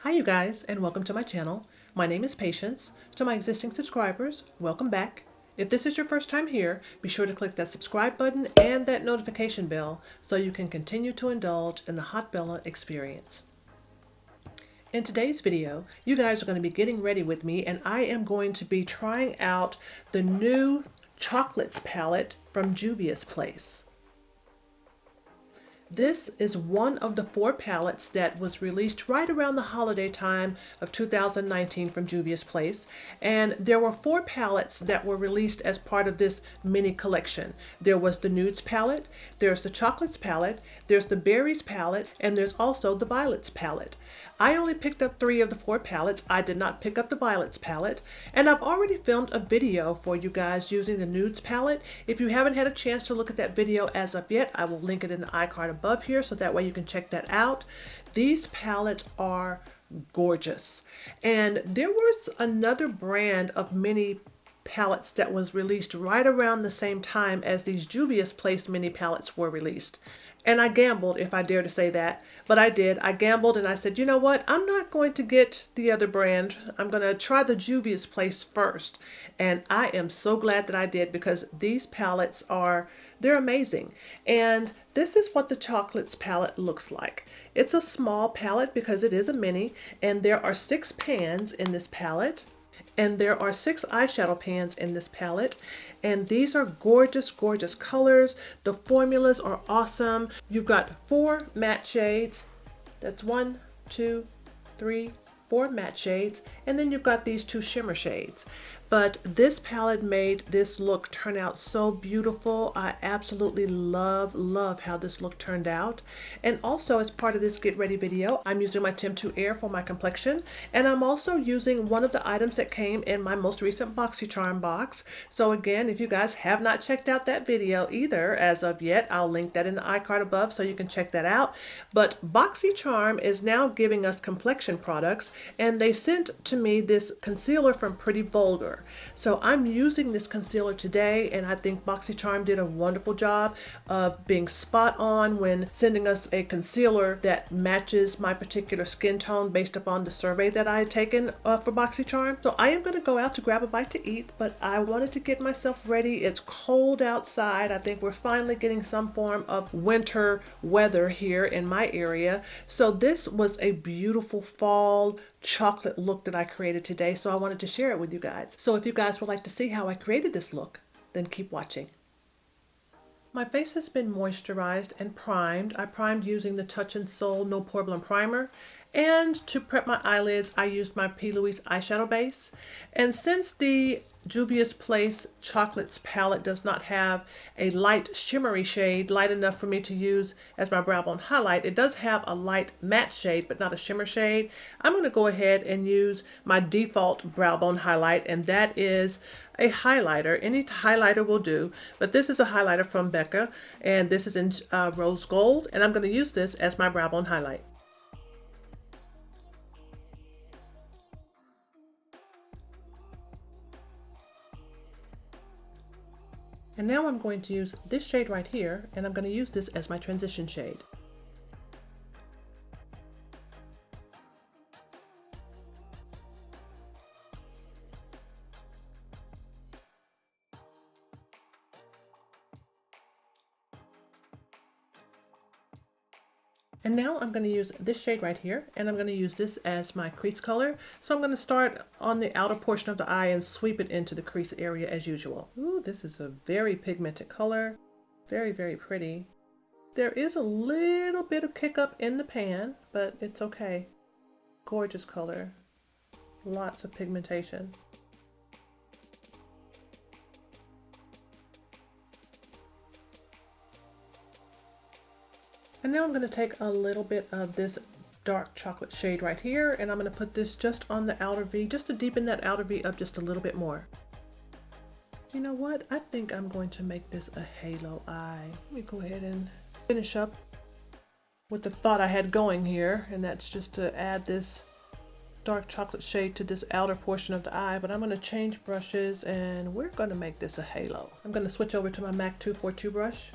Hi you guys, and welcome to my channel. My name is Patience. To my existing subscribers, welcome back. If this is your first time here, be sure to click that subscribe button and that notification bell so you can continue to indulge in the Hot Bella experience. In today's video, you guys are going to be getting ready with me, and I am going to be trying out the new Chocolates palette from Juvia's place. This is one of the 4 palettes that was released right around the holiday time of 2019 from Juvia's place. And there were 4 palettes that were released as part of this mini collection. There was the Nudes palette, there's the Chocolates palette, there's the Berries palette, and there's also the Violets palette. I only picked up 3 of the 4 palettes. I did not pick up the Violets palette. And I've already filmed a video for you guys using the Nudes palette. If you haven't had a chance to look at that video as of yet, I will link it in the iCard above here so that way you can check that out. These palettes are gorgeous. And there was another brand of mini palettes that was released right around the same time as these Juvia's Place mini palettes were released. And I gambled, if I dare to say that, but I did. I gambled and I said, you know what? I'm not going to get the other brand. I'm going to try the Juvia's Place first. And I am so glad that I did, because these palettes they're amazing. And this is what the Chocolates palette looks like. It's a small palette because it is a mini, and there are 6 pans in this palette. And there are 6 eyeshadow pans in this palette, and these are gorgeous, gorgeous colors. The formulas are awesome. You've got 4 matte shades. That's 1, 2, 3, 4 matte shades, and then you've got these 2 shimmer shades. But this palette made this look turn out so beautiful. I absolutely love how this look turned out. And also, as part of this get ready video, I'm using my Temptu Air for my complexion, and I'm also using one of the items that came in my most recent BoxyCharm box. So again, if you guys have not checked out that video either as of yet, I'll link that in the iCard above so you can check that out. But BoxyCharm is now giving us complexion products, and they sent to me this concealer from Pretty Vulgar. So I'm using this concealer today, and I think BoxyCharm did a wonderful job of being spot on when sending us a concealer that matches my particular skin tone based upon the survey that I had taken for BoxyCharm. So I am going to go out to grab a bite to eat, but I wanted to get myself ready. It's cold outside. I think we're finally getting some form of winter weather here in my area. So this was a beautiful fall chocolate look that I created today, so I wanted to share it with you guys. So if you guys would like to see how I created this look, then keep watching. My face has been moisturized and primed. I primed using the Touch in Sol No Problem Primer. And to prep my eyelids, I used my P. Louise eyeshadow base. And since the Juvia's Place Chocolates palette does not have a light shimmery shade, light enough for me to use as my brow bone highlight, it does have a light matte shade, but not a shimmer shade. I'm going to go ahead and use my default brow bone highlight, and that is a highlighter. Any highlighter will do, but this is a highlighter from Becca, and this is in rose gold, and I'm going to use this as my brow bone highlight. And now I'm going to use this shade right here, and I'm going to use this as my transition shade. And now I'm going to use this shade right here, and I'm going to use this as my crease color. So I'm going to start on the outer portion of the eye and sweep it into the crease area as usual. Ooh, this is a very pigmented color. Very, very pretty. There is a little bit of kick up in the pan, but it's okay. Gorgeous color. Lots of pigmentation. And now I'm going to take a little bit of this dark chocolate shade right here, and I'm going to put this just on the outer V, just to deepen that outer V up just a little bit more. You know what? I think I'm going to make this a halo eye. Let me go ahead and finish up with the thought I had going here, and that's just to add this dark chocolate shade to this outer portion of the eye. But I'm going to change brushes, and we're going to make this a halo. I'm going to switch over to my MAC 242 brush.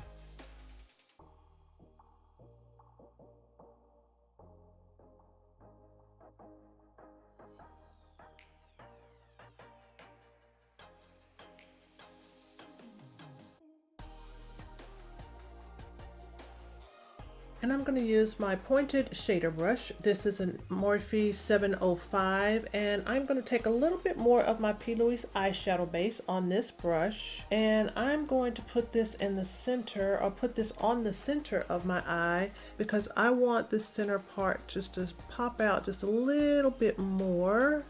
And I'm going to use my pointed shader brush. This is a Morphe 705, and I'm going to take a little bit more of my P. Louise eyeshadow base on this brush, and I'm going to put this in the center, or put this on the center of my eye, because I want this center part just to pop out just a little bit more.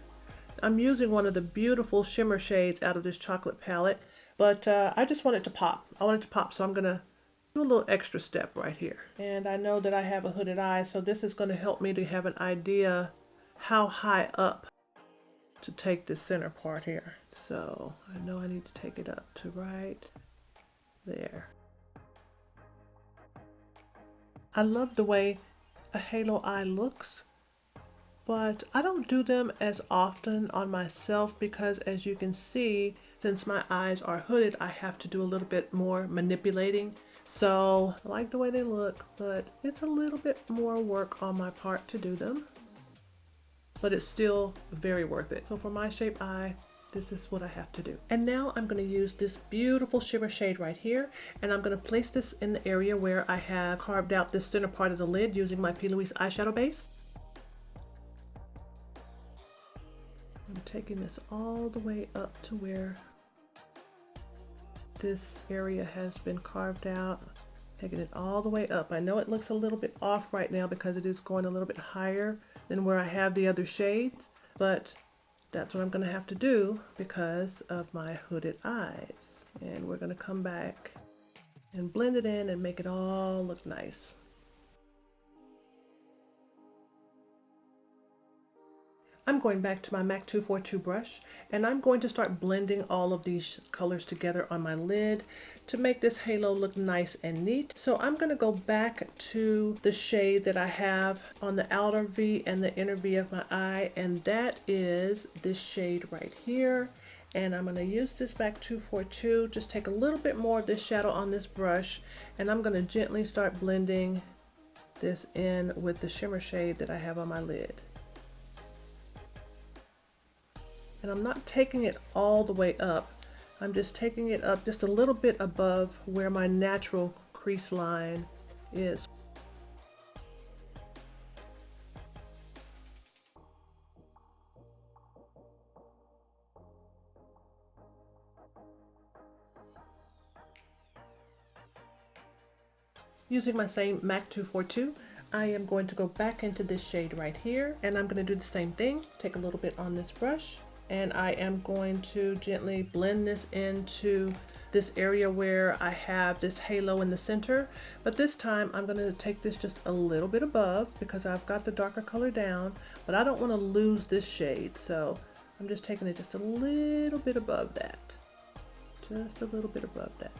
I'm using one of the beautiful shimmer shades out of this chocolate palette, but I just want it to pop. I want it to pop, so I'm going to do a little extra step right here. And I know that I have a hooded eye, so this is going to help me to have an idea how high up to take this center part here. So I know I need to take it up to right there. I love the way a halo eye looks, but I don't do them as often on myself because, as you can see, since my eyes are hooded, I have to do a little bit more manipulating. So I like the way they look, but it's a little bit more work on my part to do them, but it's still very worth it. So for my shape eye, this is what I have to do. And now I'm going to use this beautiful shimmer shade right here, and I'm going to place this in the area where I have carved out this center part of the lid using my P. Louise eyeshadow base. I'm taking this all the way up to where this area has been carved out, taking it all the way up. I know it looks a little bit off right now because it is going a little bit higher than where I have the other shades, but that's what I'm going to have to do because of my hooded eyes. And we're going to come back and blend it in and make it all look nice. I'm going back to my MAC 242 brush, and I'm going to start blending all of these colors together on my lid to make this halo look nice and neat. So I'm going to go back to the shade that I have on the outer V and the inner V of my eye, and that is this shade right here. And I'm going to use this MAC 242, just take a little bit more of this shadow on this brush, and I'm going to gently start blending this in with the shimmer shade that I have on my lid. And I'm not taking it all the way up. I'm just taking it up just a little bit above where my natural crease line is. Using my same MAC 242, I am going to go back into this shade right here, and I'm going to do the same thing. Take a little bit on this brush, and I am going to gently blend this into this area where I have this halo in the center. But this time I'm going to take this just a little bit above because I've got the darker color down, but I don't want to lose this shade. So I'm just taking it just a little bit above that. Just a little bit above that.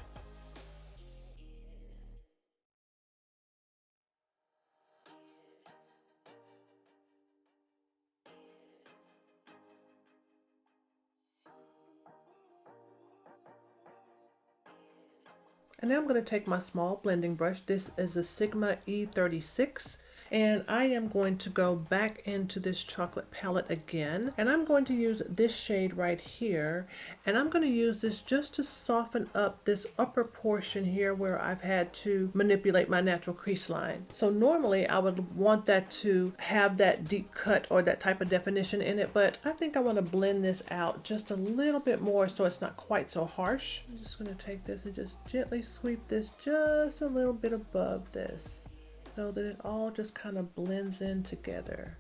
And now I'm going to take my small blending brush. This is a Sigma E36, and I am going to go back into this chocolate palette again, and I'm going to use this shade right here, and I'm going to use this just to soften up this upper portion here where I've had to manipulate my natural crease line. So normally I would want that to have that deep cut or that type of definition in it, but I think I want to blend this out just a little bit more so it's not quite so harsh. I'm just going to take this and just gently sweep this just a little bit above this, so that it all just kind of blends in together.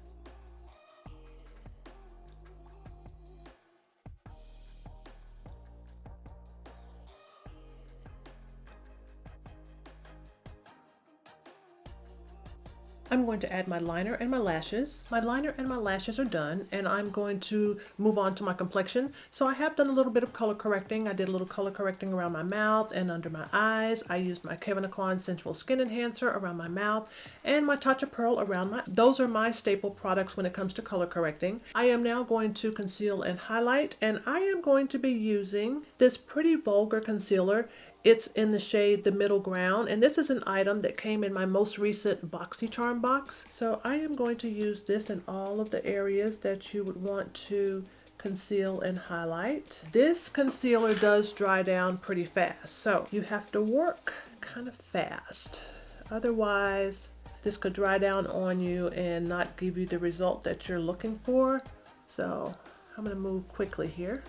I'm going to add my liner and my lashes. My liner and my lashes are done, and I'm going to move on to my complexion. So I have done a little bit of color correcting. I did a little color correcting around my mouth and under my eyes. I used my Kevyn Aucoin Sensual Skin Enhancer around my mouth and my Touch of Pearl around my... Those are my staple products when it comes to color correcting. I am now going to conceal and highlight, and I am going to be using this Pretty Vulgar concealer. It's in the shade The Middle Ground, and this is an item that came in my most recent BoxyCharm box. So I am going to use this in all of the areas that you would want to conceal and highlight. This concealer does dry down pretty fast, so you have to work kind of fast. Otherwise, this could dry down on you and not give you the result that you're looking for. So I'm going to move quickly here.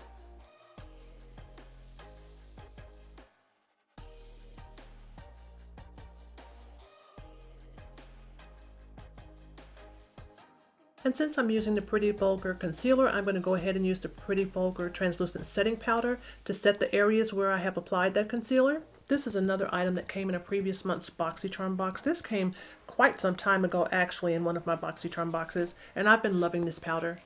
And since I'm using the Pretty Vulgar concealer, I'm going to go ahead and use the Pretty Vulgar translucent setting powder to set the areas where I have applied that concealer. This is another item that came in a previous month's BoxyCharm box. This came quite some time ago actually in one of my BoxyCharm boxes, and I've been loving this powder.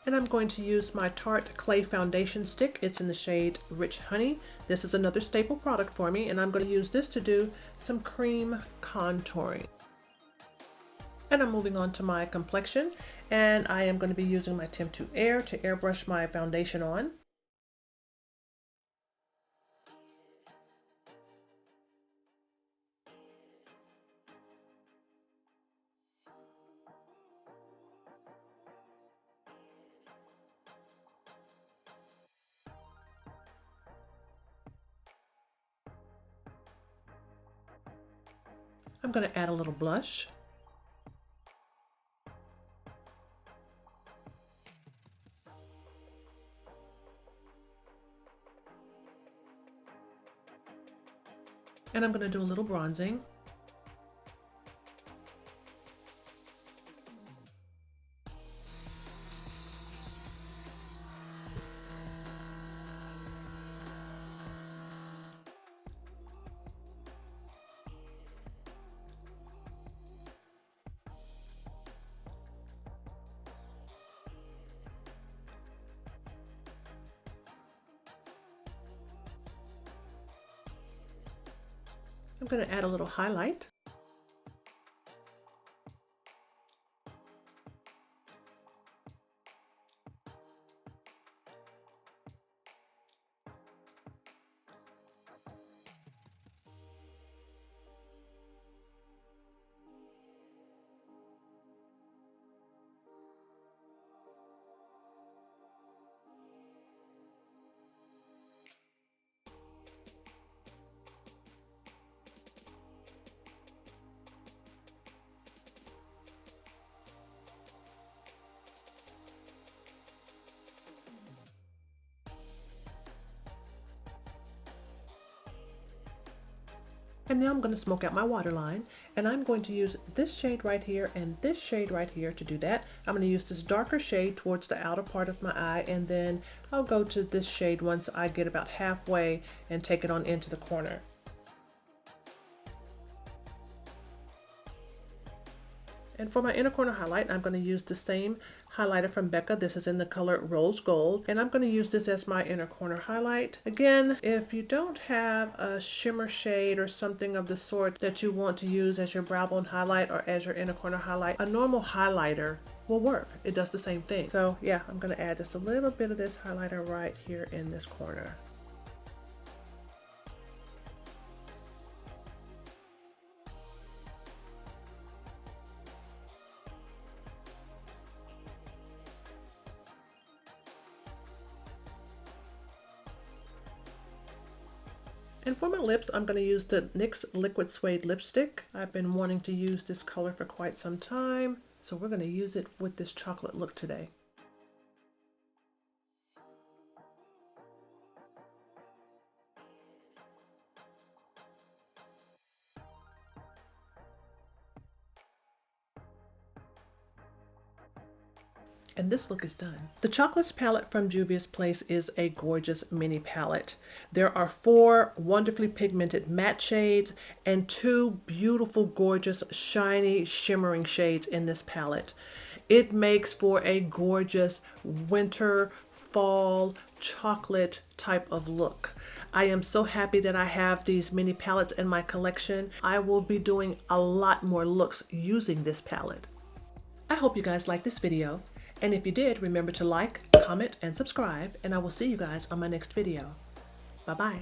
And I'm going to use my Tarte Clay Foundation Stick. It's in the shade Rich Honey. This is another staple product for me, and I'm going to use this to do some cream contouring. And I'm moving on to my complexion, and I am going to be using my Temptu Air to airbrush my foundation on. I'm going to add a little blush. And I'm going to do a little bronzing. I'm going to add a little highlight. And now I'm going to smoke out my waterline, and I'm going to use this shade right here and this shade right here to do that. I'm going to use this darker shade towards the outer part of my eye, and then I'll go to this shade once I get about halfway and take it on into the corner. And for my inner corner highlight, I'm going to use the same highlighter from Becca. This is in the color Rose Gold, and I'm going to use this as my inner corner highlight. Again, if you don't have a shimmer shade or something of the sort that you want to use as your brow bone highlight or as your inner corner highlight, a normal highlighter will work. It does the same thing. So yeah, I'm going to add just a little bit of this highlighter right here in this corner. And for my lips, I'm going to use the NYX Liquid Suede Lipstick. I've been wanting to use this color for quite some time, so we're going to use it with this chocolate look today. And this look is done. The Chocolates palette from Juvia's Place is a gorgeous mini palette. There are 4 wonderfully pigmented matte shades and 2 beautiful, gorgeous, shiny, shimmering shades in this palette. It makes for a gorgeous winter, fall, chocolate type of look. I am so happy that I have these mini palettes in my collection. I will be doing a lot more looks using this palette. I hope you guys like this video. And if you did, remember to like, comment, and subscribe, and I will see you guys on my next video. Bye-bye.